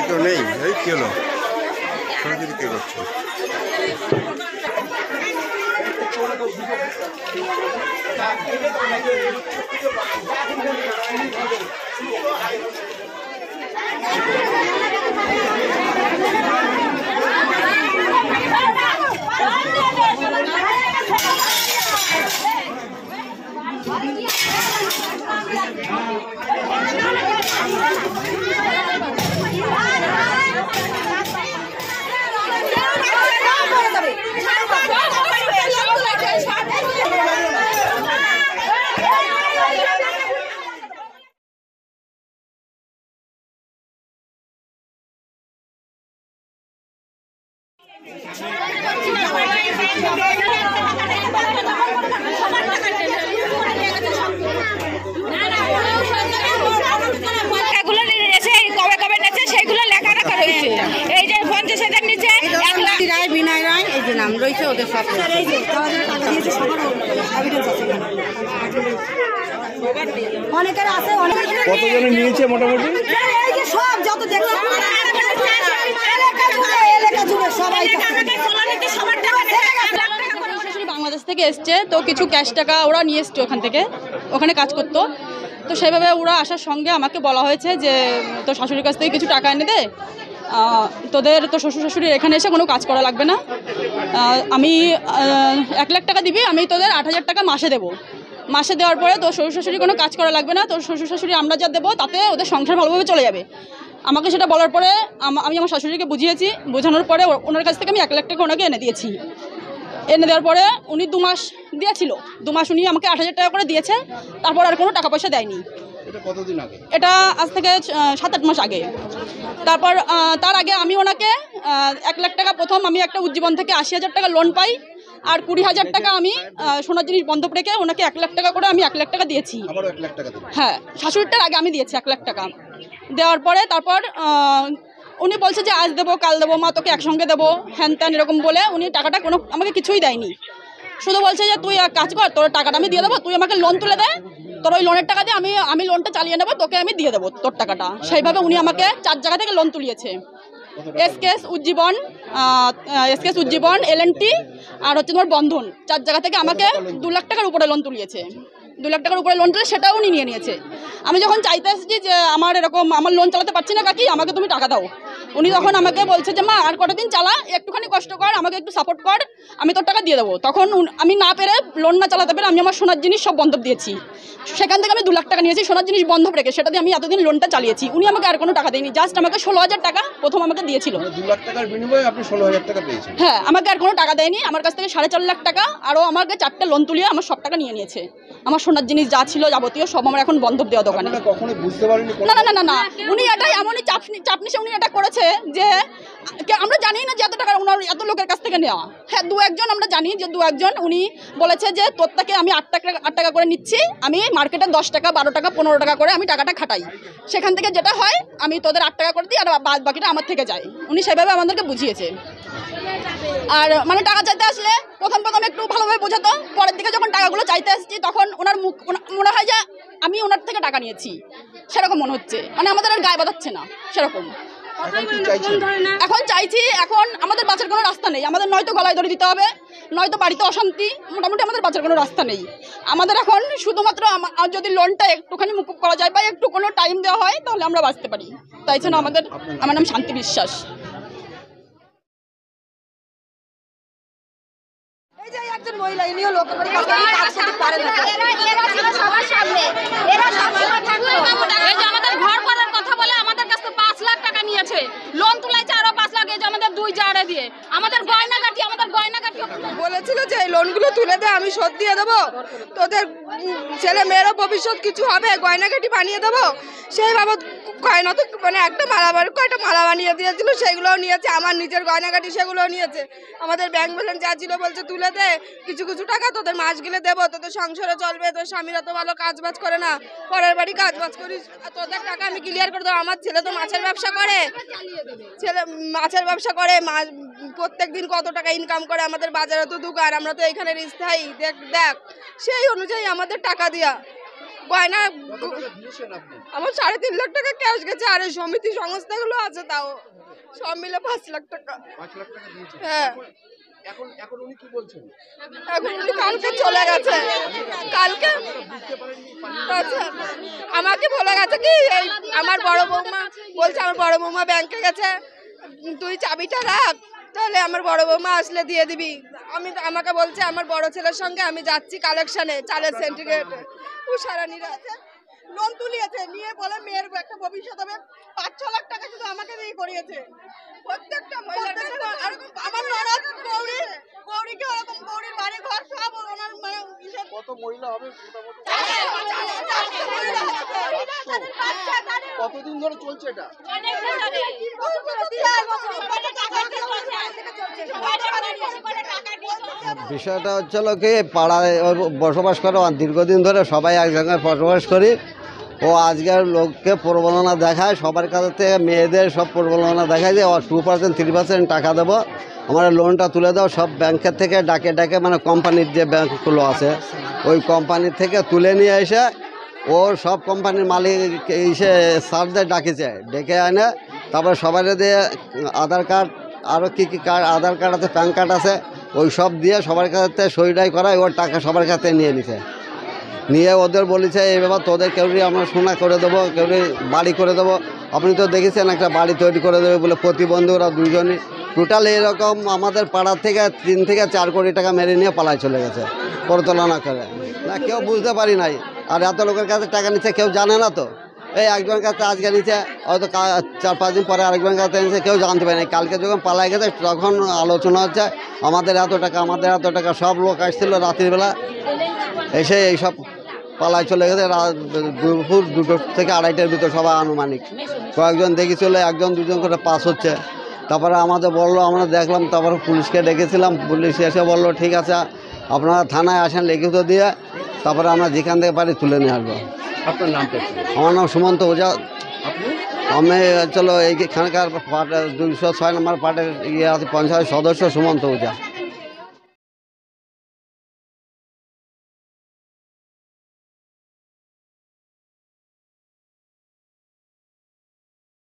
কেউ নেই, এই কি হলো? সরাসরি কে করছে? নাম রয়েছে ওদের সব অনেকের আছে, কতজনে নিয়েছে মোটামুটি? সব যত দেখলাম বাংলাদেশ থেকে এসছে, তো কিছু ক্যাশ টাকা ওরা নিয়ে এসছে ওখান থেকে, ওখানে কাজ করতো। তো সেইভাবে ওরা আসার সঙ্গে আমাকে বলা হয়েছে যে তোর শাশুড়ির কাছ থেকে কিছু টাকা এনে দে, তোদের তো শ্বশুর শাশুড়ির এখানে এসে কোনো কাজ করা লাগবে না, আমি 1 লাখ টাকা দিবি, আমি তোদের 8,000 টাকা মাসে দেবো। মাসে দেওয়ার পরে তোর শ্বশুর শাশুড়ি কোনো কাজ করা লাগবে না, তোর শ্বশুর শাশুড়ি আমরা যা দেবো তাতে ওদের সংসার ভালোভাবে চলে যাবে। আমাকে সেটা বলার পরে আমি আমার শাশুড়িকে বুঝিয়েছি, বোঝানোর পরে ওনার কাছ থেকে আমি 1 লাখ টাকা ওনাকে এনে দিয়েছি। এনে দেওয়ার পরে উনি 2 মাস দিয়েছিল, 2 মাস উনি আমাকে 8,000 টাকা করে দিয়েছে, তারপর আর কোনো টাকা পয়সা দেয়নি। এটা আজ থেকে 7-8 মাস আগে। তারপর তার আগে আমি ওনাকে 1 লাখ টাকা, প্রথম আমি একটা উজ্জীবন থেকে 80,000 টাকা লোন পাই, আর 20,000 টাকা আমি সোনার জিনিস বন্ধক রেখে ওনাকে 1 লাখ টাকা করে আমি 1 লাখ টাকা দিয়েছি। হ্যাঁ, শাশুড়িটার আগে আমি দিয়েছি 1 লাখ টাকা। দেওয়ার পরে তারপর উনি বলছে যে আজ দেবো, কাল দেবো, মা তোকে একসঙ্গে দেবো, হ্যান ত্যান এরকম বলে উনি টাকাটা আমাকে কিছুই দেয়নি। শুধু বলছে যে তুই এক কাজ কর, তোর টাকাটা আমি দিয়ে দেবো, তুই আমাকে লোন তুলে দে, তোর ওই লোনের টাকা দিয়ে আমি লোনটা চালিয়ে নেবো, তোকে আমি দিয়ে দেবো তোর টাকাটা। সেইভাবে উনি আমাকে 4 জায়গা থেকে লোন তুলিয়েছে, এসকেএস উজ্জীবন, এল&টি আর হচ্ছে তোমার বন্ধন, 4 জায়গা থেকে আমাকে 2 লাখ টাকার উপরে লোন তুলিয়েছে। 2 লাখ টাকার উপরে লোন তুলে সেটাও উনি নিয়ে নিয়েছে। আমি যখন চাইতে এসেছি যে আমার লোন চালাতে পারছি না কাকি, আমাকে তুমি টাকা দাও, উনি তখন আমাকে বলছে যে মা আর কটা দিন চালা, একটুখানি কষ্ট কর, আমাকে একটু সাপোর্ট কর, আমি তোর টাকা দিয়ে দেবো। তখন আমি না পেরে, লোন না চালাতে পেরে আমি আমার সোনার জিনিস সব বন্ধক দিয়েছি। সেখান থেকে আমি 2 লাখ টাকা নিয়েছি সোনার জিনিস বন্ধক রেখে, সেটা দিয়ে আমি এতদিন লোনটা চালিয়েছি। উনি আমাকে আর কোনো টাকা দেয়নি, জাস্ট আমাকে 16,000 টাকা প্রথম আমাকে দিয়েছিল। 2 লাখ টাকার বিনিময়ে আপনি 16,000 টাকা পেয়েছেন? হ্যাঁ, আমাকে আর কোনো টাকা দেয়নি, আমার কাছ থেকে 4.5 লাখ টাকা আরও আমাকে 4টে লোন তুলিয়ে আমার সব টাকা নিয়ে নিয়েছে। আমার সোনার জিনিস যা ছিল যাবতীয় সব আমার এখন বন্ধক দেওয়া দোকানে। না না না না, উনি এটা এমনই চাপনিশে উনি এটা করেছে যে আমরা জানি না যে এত টাকা ওনার এত লোকের কাছ থেকে নেওয়া। হ্যাঁ, 2-1 আমরা জানি যে 2-1 উনি বলেছে যে তোর থেকে আমি 8 টাকা করে নিচ্ছি, আমি মার্কেটে 10 টাকা 12 টাকা 15 টাকা করে আমি টাকাটা খাটাই, সেখান থেকে যেটা হয় আমি তোদের 8 টাকা করে দিই, আর বাদ বাকিটা আমার থেকে যায়। উনি সেভাবে আমাদেরকে বুঝিয়েছে। আর মানে টাকা চাইতে আসলে প্রথম একটু ভালোভাবে বোঝাতো, পরের দিকে যখন টাকাগুলো চাইতে আসছি তখন ওনার মুখ মনে হয় যে আমি ওনার থেকে টাকা নিয়েছি, সেরকম মনে হচ্ছে, মানে আমাদের আর গায়ে বাঁধাচ্ছে না সেরকম। এখন চাইছি, এখন আমাদের বাঁচার কোনো রাস্তা নেই, আমাদের নয়তো গলায় দড়ি দিতে হবে, নয়তো বাড়িতে অশান্তি, মোটামুটি আমাদের বাঁচার কোনো রাস্তা নেই। আমাদের এখন শুধুমাত্র যদি লোনটা একটুখানি মুকুব করা যায় বা একটু কোনো টাইম দেওয়া হয় তাহলে আমরা বাঁচতে পারি। তাই জন্য আমার নাম শান্তি বিশ্বাস। একজন মহিলা, ইনিও লোকের বাড়ি কাজ করতে পারে না। আমাদের ঘর করার কথা বলে আমাদের কাছে 5 লাখ টাকা নিয়েছে, লোন তুলাইছে আরো 5 লাখ, এই যে আমাদের 2 জারে দিয়ে আমাদের গয়নাগাটি বলেছিল যে এই লোনগুলো তুলে দে, আমি শোধ দিয়ে দেবো, তোদের ছেলে মেয়েরও ভবিষ্যৎ কিছু হবে, গয়নাগাটি বানিয়ে দেবো। সেই বাবদ গয়না তো মানে একটা কয়টা মালা বানিয়ে দিয়েছিল, সেগুলোও নিয়েছে, আমার নিজের গয়নাগাটি সেগুলোও নিয়েছে। আমাদের ব্যাংক ব্যালেন্স যা ছিল বলছে তুলে দে, কিছু টাকা তোদের মাস গেলে দেবো, তোদের সংসারে চলবে, তোর স্বামীরা তো ভালো কাজ বাজ করে না, পরের বাড়ি কাজ বাজ করিস, তোদের টাকা আমি ক্লিয়ার করে দেবো। আমার ছেলে তো মাছের ব্যবসা করে, প্রত্যেক দিন কত টাকা ইনকাম করে, আমাদের বাজারে তো দোকান, আমরা তো এখানে স্থায়ী, দেখ সেই অনুযায়ী আমাদের টাকা দিয়া গয়না কত টাকা দিয়েছেন আপনি? আমার 3.5 লাখ টাকা ক্যাশ গেছে, আর এই সমিতি সংস্থাগুলো আছে তাও সব মিলে 5 লাখ টাকা। 5 লাখ টাকা দিয়েছেন। হ্যাঁ। এখন উনি কি বলছেন? এখন উনি কালকে চলে গেছে, কালকে বুঝতে পারেননি আচ্ছা, আমাকে বলে গেছে কি এই আমার বড় বৌমা বলছে, আমার বড় বৌমা ব্যাংকে গেছে, তুই চাবিটা রাখ, তাহলে আমার বড় বৌমা আসলে দিয়ে দিবি। আমাকে বলছে আমার বড় ছেলের সঙ্গে আমি যাচ্ছি কালেকশনে চালের সেন্টিগ্রেডে, উষারানিরা আছে লোন তুলিয়েছে, নিয়ে বলে মেয়ের একটা ভবিষ্যৎ হবে, 5-6 লাখ টাকা শুধু আমাকে দিয়ে করিয়েছে প্রত্যেকটা মহিলাকে। আর আমার ননদ গৌরীকে ওরকম, গৌরীর বাড়ি ঘর সব ওনার মানে কত মহিলা হবে মোটামুটি? কতদিন ধরে চলছে এটা? বিষয়টা হচ্ছিল কি, পাড়ায় বসবাস করে দীর্ঘদিন ধরে সবাই এক জায়গায় বসবাস করি। ও আজকের লোককে প্রবণতা দেখায়, সবার কাছ থেকে মেয়েদের সব প্রবণতা দেখায় যে 2% 3% টাকা দেবো, আমার লোনটা তুলে দাও। সব ব্যাংকের থেকে ডাকে ডাকে, মানে কোম্পানির যে ব্যাংকগুলো আছে ওই কোম্পানির থেকে তুলে নিয়ে এসে ও সব কোম্পানির মালিক এসে স্যারদের ডাকেছে, ডেকে আনে তারপরে সবাই দিয়ে আধার কার্ড, আরও কী কী কার্ড, আধার কার্ড আছে, প্যান কার্ড আছে, ওই সব দিয়ে সবার কাছে সইটাই করায়, ওর টাকা সবার কাছে নিয়ে নিছে। নিয়ে ওদের বলেছে এই ব্যাপার, তোদের কেউরি আমরা সোনা করে দেবো, কেউরি বাড়ি করে দেবো। আপনি তো দেখেছেন একটা বাড়ি তৈরি করে দেবে বলে, প্রতিবন্ধী ওরা দুজনই। টোটাল এরকম আমাদের পাড়ার থেকে 3 থেকে 4 কোটি টাকা মেরে নিয়ে পালায় চলে গেছে পরিচালনা করে। না কেউ বুঝতে পারি নাই, আর এত লোকের কাছে টাকা নিচ্ছে কেউ জানে না তো। এই একজনের কাছে আজকে নিচ্ছে, হয়তো 4-5 দিন পরে আরেকজনের কাছে নিচ্ছে, কেউ জানতে পারে না। কালকে যখন পালায় গেছে তখন আলোচনা হচ্ছে আমাদের এত টাকা, আমাদের এত টাকা। সব লোক আসছিল রাত্রিবেলা এসে এইসব পালায় চলে গেছে। দুপুর 2টো থেকে 2:30টার ভিতর সবাই আনুমানিক। কয়েকজন দেখেছিল, 1-2 করে পাস হচ্ছে। তারপরে আমাদের বললো, আমরা দেখলাম, তারপরে পুলিশকে ডেকেছিলাম, পুলিশ এসে বললো ঠিক আছে আপনারা থানায় আসেন লিখিত দিয়ে, তারপরে আমরা যেখান থেকে পারি তুলে নিয়ে আসবো। আপনার নামটা কি? আমার নাম সুমন্ত ওঝা। আপনি? আমি চলো এইখানকার 206 নম্বর পার্টের আছে পঞ্চায়েত সদস্য সুমন্ত ওঝা।